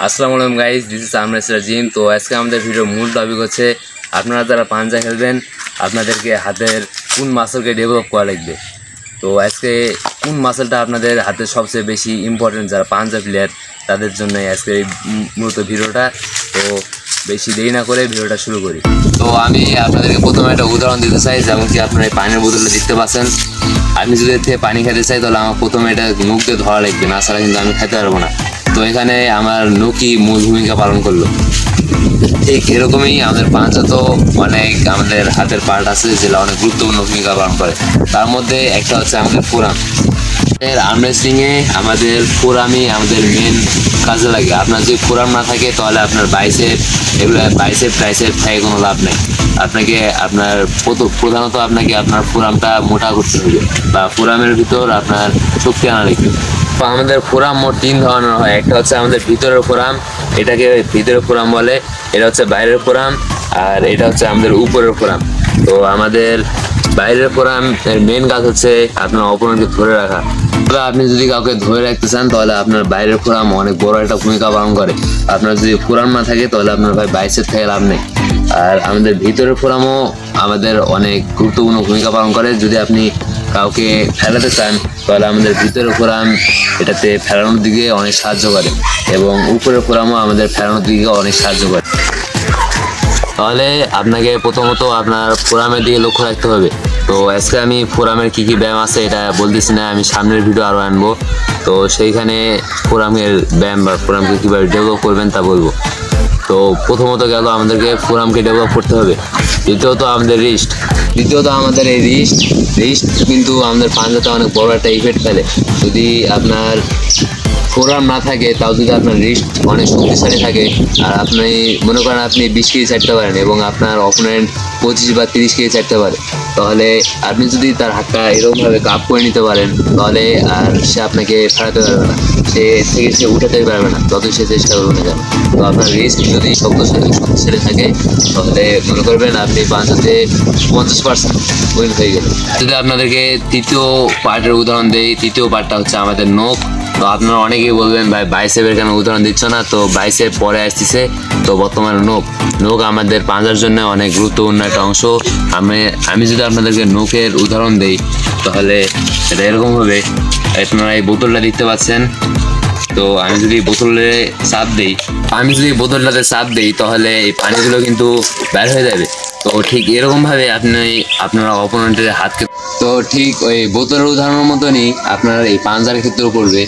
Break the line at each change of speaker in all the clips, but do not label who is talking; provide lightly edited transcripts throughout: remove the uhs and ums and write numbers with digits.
আসসালামু আলাইকুম guys, this is আমরাজ রাজিম। তো আজকে আমাদের ভিডিওর মূল টপিক হচ্ছে আপনারা যারা পাঞ্জা খেলবেন আপনাদেরকে হাতের কোন মাসলকে ডেভেলপ করা লাগবে। তো আজকে কোন মাসলটা আপনাদের হাতের সবচেয়ে বেশি ইম্পর্টেন্ট যারা পাঞ্জা প্লেয়ার তাদের জন্য আজকে এই মূলত ভিডিওটা। তো বেশি দেরি না করে ভিডিওটা শুরু করি। তো আমি আপনাদেরকে প্রথমে একটা উদাহরণ দিতে চাই, যেমন কি আপনারা এই পানির বোতলটা দেখতে পাচ্ছেন। আমি যদি এর থেকে পানি খেতে চাই তাহলে আমার প্রথমে এটা মুখ দিয়ে ধরা লাগবে, না ছাড়া কিন্তু আমি খেতে পারবো না। তো এখানে আমার নখই মূল ভূমিকা পালন করলো। ঠিক এরকমই আমাদের পাঞ্জা তো অনেক আমাদের হাতের পার্ট আছে যেটা অনেক গুরুত্বপূর্ণ ভূমিকা পালন করে। তার মধ্যে একটা হচ্ছে আমাদের ফোরাম। আর্ম রেসলিংয়ে আমাদের ফোরামই আমাদের মেন কাজে লাগে। আপনার যদি ফোরাম না থাকে তাহলে আপনার বাইসেপ এগুলো বাইসেপ ট্রাইসেপ থাকে কোনো লাভ নেই। আপনাকে আপনার প্রধানত আপনাকে আপনার ফোরামটা মোটা করতে হবে বা ফোরামের ভিতর আপনার শক্তি আনা লাগবে। তো আমাদের ফোরাম মোট 3 ধরনের হয়। একটা হচ্ছে আমাদের ভিতরের ফোরাম, এটাকে ভিতরের ফোরাম বলে। এটা হচ্ছে বাইরের ফোরাম, আর এটা হচ্ছে আমাদের উপরের ফোরাম। তো আমাদের বাইরের ফোরাম এর মেন কাজ হচ্ছে আপনার অপোনেন্টকে ধরে রাখা। আপনি যদি কাউকে ধরে রাখতে চান তাহলে আপনার বাইরের ফোরাম অনেক বড় একটা ভূমিকা পালন করে। আপনার যদি ফোরাম না থাকে তাহলে আপনার বাইসেপ থেকে লাভ নেই। আর আমাদের ভিতরের ফোরামও আমাদের অনেক গুরুত্বপূর্ণ ভূমিকা পালন করে। যদি আপনি কাউকে ফেলাতে চান তাহলে আমাদের ভিতরের ফোরাম এটাতে ফেলানোর দিকে অনেক সাহায্য করে, এবং উপরের ফোরামও আমাদের ফেলানোর দিকে অনেক সাহায্য করে। তাহলে আপনাকে প্রথমত আপনার ফোরামের দিকে লক্ষ্য রাখতে হবে। তো আজকে আমি ফোরামের কী কী ব্যায়াম আছে এটা বলতেছি না, আমি সামনের ভিডিও আরও আনবো। তো সেইখানে ফোরামের ব্যায়াম বা ফোরামকে কীভাবে ডেভেলপ করবেন তা বলবো। তো প্রথমত গেল আমাদেরকে ফোরামকে ডেভেলপ করতে হবে। দ্বিতীয়ত আমাদের রিস্ট। আমাদের এই রিস্ট কিন্তু আমাদের পাঞ্জাতে অনেক বড় একটা ইফেক্ট ফেলে। যদি আপনার ফোরাম না থাকে তাও যদি আপনার রিস্ট অনেক শক্তিশালী থাকে আর আপনি মনে করেন আপনি 20 কেজি ছাড়তে পারেন এবং আপনার অপোনেন্ট 25 বা 30 কেজি ছাড়তে পারে, তাহলে আপনি যদি তার হাতটা এরকমভাবে কাপ করে নিতে পারেন তাহলে আর সে আপনাকে ফেরাতে পারবে না, সে উঠাতেই পারবে না যতই সে চেষ্টা করবে না কেন। তো আপনার রিস্ট যদি শক্তিশালী থাকে তাহলে মনে করবেন আপনি পাঞ্জাতে 50% উইন হয়ে গেল। যদি আপনাদেরকে তৃতীয় পার্টের উদাহরণ দেই, তৃতীয় পার্টটা হচ্ছে আমাদের নখ। তো আপনারা অনেকেই বলবেন ভাই বাইসেপের কেন উদাহরণ দিচ্ছ না? তো বাইসেপ পরে আসতেছে। তো বর্তমানে নখ আমাদের পাঞ্জার জন্য অনেক গুরুত্বপূর্ণ একটা অংশ। আমি যদি আপনাদেরকে নখের উদাহরণ দেই তাহলে এটা এরকম হবে। আপনারা এই বোতলটা দেখতে পাচ্ছেন। তো আমি যদি বোতলটাতে চাপ দিই তাহলে এই পানিগুলো কিন্তু বের হয়ে যাবে। তো ঠিক এরকমভাবে আপনারা অপোনেন্টের হাতকে, তো ঠিক ওই বোতলের উদাহরণের মতনই আপনার এই পাঞ্জার ক্ষেত্রেও পড়বে।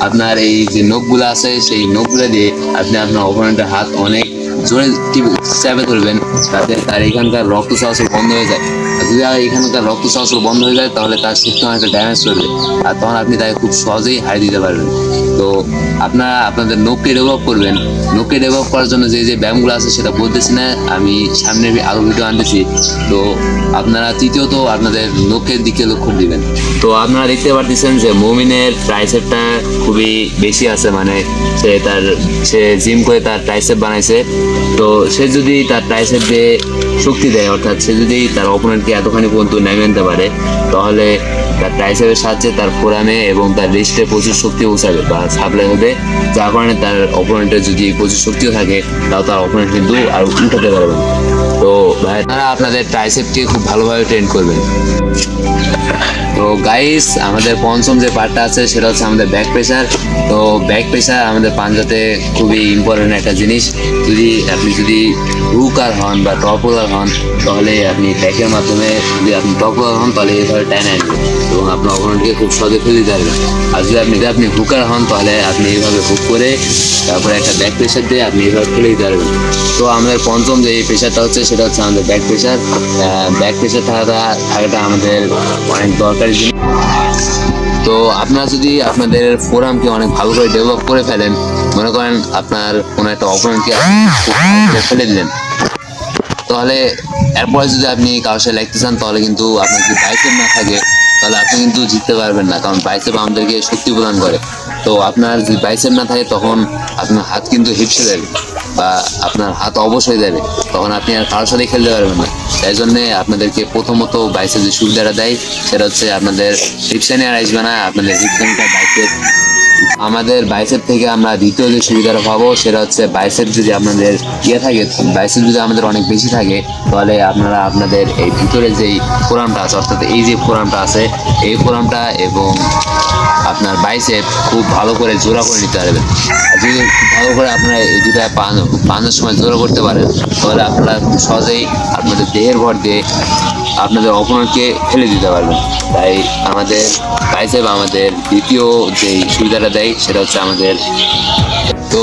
আপনার এই যে নখগুলো আছে সেই নখগুলো দিয়ে আপনি আপনার অপোনেন্টের হাত অনেক জোরে চাপে ধরবেন যাতে তার এখানকার রক্ত চলাচল বন্ধ হয়ে যায়। আর যদি এখানকার রক্ত চলাচল বন্ধ হয়ে যায় তাহলে তার সিস্টেম একটা ড্যামেজ করবে, আর তখন আপনি তাকে খুব সহজেই হারিয়ে দিতে পারবেন। তো আপনারা আপনাদের নখকে ডেভেলপ করবেন। নখকে ডেভেলপ করার জন্য যে ব্যায়ামগুলো আছে সেটা বলতেছি না, আমি সামনে আরও ভিডিও আনতেছি। তো আপনারা তৃতীয়ত আপনাদের নখের দিকে লক্ষ্য দিবেন। তো আপনারা দেখতে পারতেছেন যে মুমিনের ট্রাইসেপটা খুবই বেশি আছে, মানে সে জিম করে তার ট্রাইসেপ বানাইছে। তো সে যদি তার ট্রাইসেপ দিয়ে শক্তি দেয়, অর্থাৎ সে যদি তার অপোনেন্টকে এতখানি পর্যন্ত নামিয়ে আনতে পারে তাহলে তার ট্রাইসেপের সাহায্যে তার ফোরামে এবং তার রিস্টে প্রচুর শক্তি পৌঁছাবে বা সাপ্লাই হবে, যার কারণে তার অপোনেন্টের যদি প্রচুর শক্তিও থাকে তাও তার অপোনেন্ট কিন্তু আর উঠাতে পারবে। তো ভাই তারা আপনাদের ট্রাইসেপকে খুব ভালোভাবে ট্রেন করবেন। তো গাইস, আমাদের পঞ্চম যে পার্টটা আছে সেটা হচ্ছে আমাদের ব্যাক প্রেসার। তো ব্যাক প্রেসার আমাদের পাঞ্জাতে খুবই ইম্পর্টেন্ট একটা জিনিস। আপনি যদি হুকার হন বা টপ রোলার হন তাহলে আপনি ব্যাকের মাধ্যমে, যদি আপনি টপ রোলার হন তাহলে এইভাবে টাইনে আনবেন এবং আপনার অপোনেন্টকে খুব সহজে ফেলে দিতে পারবেন। আর যদি আপনি হুকার হন তাহলে আপনি এইভাবে হুক করে তারপরে একটা ব্যাক প্রেসার দিয়ে আপনি এইভাবে ফেলে দিতে পারবেন। তো আমাদের পঞ্চম যে এই প্রেসারটা হচ্ছে সেটা হচ্ছে আমাদের ব্যাক প্রেসার। ব্যাক প্রেসার থাকাটা আমাদের অনেক দরকারি জিনিস। তো আপনারা যদি আপনাদের ফোরামকে অনেক ভালো করে ডেভেলপ করে ফেলেন, মনে করেন আপনার কোনো একটা অপোনেন্টকে ফেলে দিলেন, তাহলে এরপরে যদি আপনি কারোর সাথে লাগতে চান তাহলে কিন্তু আপনার যদি বাইসেপ না থাকে তাহলে আপনি কিন্তু জিততে পারবেন না, কারণ বাইসেপ আমাদেরকে শক্তি প্রদান করে। তো আপনার যদি বাইসেপ না থাকে তখন আপনার হাত কিন্তু হিপসে যাবে বা আপনার হাত অবশ হয়ে যাবে, তখন আপনি আর কারোর সাথে খেলতে পারবেন না। তাই জন্যে আপনাদেরকে প্রথমত বাইসেপ যে সুবিধাটা দেয় সেটা হচ্ছে আপনাদের হিপসানি আর আসবে না, আপনাদের হিপসানিটা বাইসেপ আমাদের বাইসেপ থেকে আমরা দ্বিতীয় যে সুবিধাটা পাবো সেটা হচ্ছে বাইসেপ যদি আপনাদের থাকে, বাইসেপ যদি আমাদের অনেক বেশি থাকে, তাহলে আপনারা আপনাদের এই ভিতরে যেই ফোরামটা আছে, অর্থাৎ এই যে ফোরামটা আছে, এই ফোরামটা এবং আপনার বাইসেপ খুব ভালো করে জোড়া করে নিতে পারবেন। আর যদি ভালো করে আপনারা এই দুটা পাঁচের সময় জোড়া করতে পারেন, তাহলে আপনারা খুব সহজেই আপনাদের দেহের ভর দিয়ে আপনাদের অপোনেন্টকে ফেলে দিতে পারবেন। তাই আমাদের বাইসেপ আমাদের দ্বিতীয় যেই সুবিধাটা দেয় সেটা হচ্ছে আমাদের, তো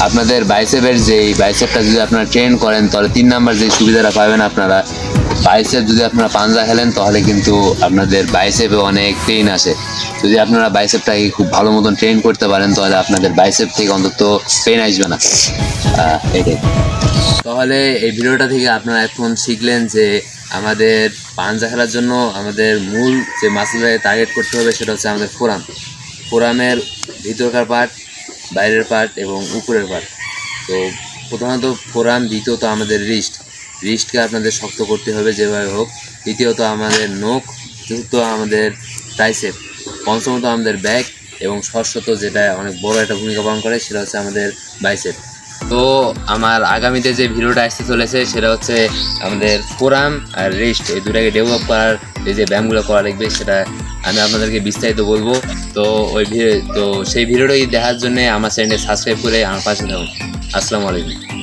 আপনাদের বাইসেপের যেই বাইসেপটা যদি আপনারা ট্রেন করেন, তাহলে 3 নাম্বার যে সুবিধাটা পাবেন আপনারা, বাইসেপ যদি আপনারা পাঞ্জা খেলেন তাহলে কিন্তু আপনাদের বাইসেপে অনেক পেইন আসে। যদি আপনারা বাইসেপটাকে খুব ভালো মতন ট্রেন করতে পারেন, তাহলে আপনাদের বাইসেপ থেকে অন্তত পেইন আসবে না। এটাই। তাহলে এই ভিডিওটা থেকে আপনারা এখন শিখলেন যে আমাদের পাঞ্জা খেলার জন্য আমাদের মূল যে মাসেলটাকে টার্গেট করতে হবে সেটা হচ্ছে আমাদের ফোরাম। ফোরামের ভিতরকার পার্ট, বাইরের পার্ট এবং উপরের পার্ট। তো প্রথমত ফোরাম, দ্বিতীয়ত আমাদের রিস্টকে আপনাদের শক্ত করতে হবে যেভাবে হোক, তৃতীয়ত আমাদের নখ, চতুর্থ আমাদের ট্রাইসেপ, পঞ্চমত আমাদের ব্যাক এবং ষষ্ঠত যেটা অনেক বড় একটা ভূমিকা পালন করে সেটা হচ্ছে আমাদের বাইসেপ। তো আমার আগামীতে যে ভিডিওটা আসতে চলেছে সেটা হচ্ছে আমাদের ফোরাম আর রিস্ট, এই দুটাকে ডেভেলপ করার যে ব্যায়ামগুলো করা লাগবে সেটা আমি আপনাদেরকে বিস্তারিত বলবো। তো সেই ভিডিওটি দেখার জন্য আমার চ্যানেলটি সাবস্ক্রাইব করে আমার পাশে থাকুন। আসসালামু আলাইকুম।